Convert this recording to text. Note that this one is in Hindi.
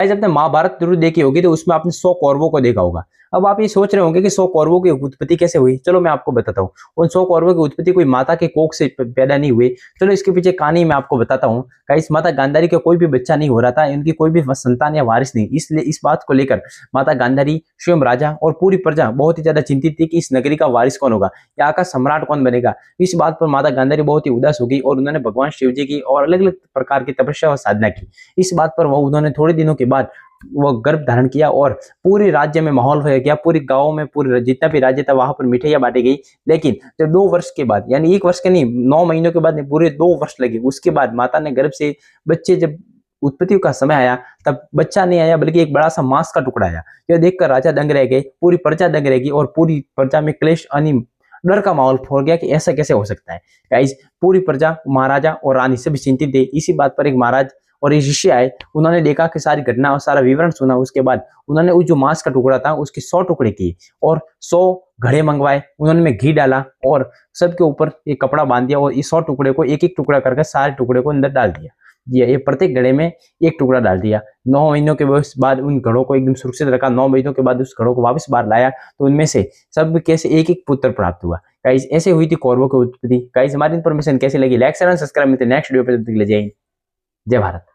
गाइस आपने महाभारत जरूर देखी होगी, तो उसमें आपने 100 कौरवों को देखा होगा। अब आप ये सोच रहे होंगे कि 100 कौरवों की उत्पत्ति कैसे हुई। चलो मैं आपको बताता हूँ। उन 100 कौरवों की उत्पत्ति कोई माता के कोख से पैदा नहीं हुए। चलो इसके पीछे कहानी मैं आपको बताता हूँ। गाइस माता गांधारी का कोई भी बच्चा नहीं हो रहा था, इनकी कोई भी संतान या वारिस नहीं। इसलिए इस बात को लेकर माता गांधारी, स्वयं राजा और पूरी प्रजा बहुत ही ज्यादा चिंतित थी कि इस नगरी का वारिस कौन होगा, यहाँ का सम्राट कौन बनेगा। इस बात पर माता गांधारी बहुत ही उदास हो गई और उन्होंने भगवान शिव जी की और अलग अलग प्रकार की तपस्या और साधना की। इस बात पर वो उन्होंने थोड़े दिनों के बाद वो गर्भ धारण किया और पूरे राज्य में माहौल हो गया। पूरे गांव में पूरे जितना भी राज्य था वहां पर मिठाइयां बांटी गई। लेकिन जब 2 वर्ष के बाद, यानी 1 वर्ष के नहीं, 9 महीनों के बाद नहीं, पूरे 2 वर्ष लगे। उसके बाद माता ने गर्भ से बच्चे, जब उत्पत्ति का समय आया तब बच्चा नहीं आया बल्कि एक बड़ा सा मांस का टुकड़ा आया। यह देखकर राजा दंग रह गए, पूरी प्रजा दंग रह गई और पूरी प्रजा में क्लेश यानी डर का माहौल फैल गया कि ऐसा कैसे हो सकता है। गाइस पूरी प्रजा, महाराजा और रानी सभी चिंतित थे। इसी बात पर एक महाराज और एक शिष्य आए। उन्होंने देखा कि सारी घटना और सारा विवरण सुना। उसके बाद उन्होंने उस जो मांस का टुकड़ा था उसके 100 टुकड़े किए और 100 घड़े मंगवाए। उन्होंने में घी डाला और सबके ऊपर एक कपड़ा बांध दिया और इस 100 टुकड़े को एक एक टुकड़ा करके सारे टुकड़े को अंदर डाल दिया। ये प्रत्येक घड़े में एक टुकड़ा डाल दिया। 9 महीनों के बाद उन घड़ों को एकदम सुरक्षित रखा। 9 महीनों के बाद उस घड़ों को वापस बाहर लाया तो उनमें से सब कैसे एक एक पुत्र प्राप्त हुआ। गाइस ऐसे हुई थी कौरवों की उत्पत्ति। गाइस हमारी इन्फॉर्मेशन कैसी लगी, लाइक शेयर और सब्सक्राइब। मिलते हैं नेक्स्ट वीडियो पे। जय हिंद, जय भारत।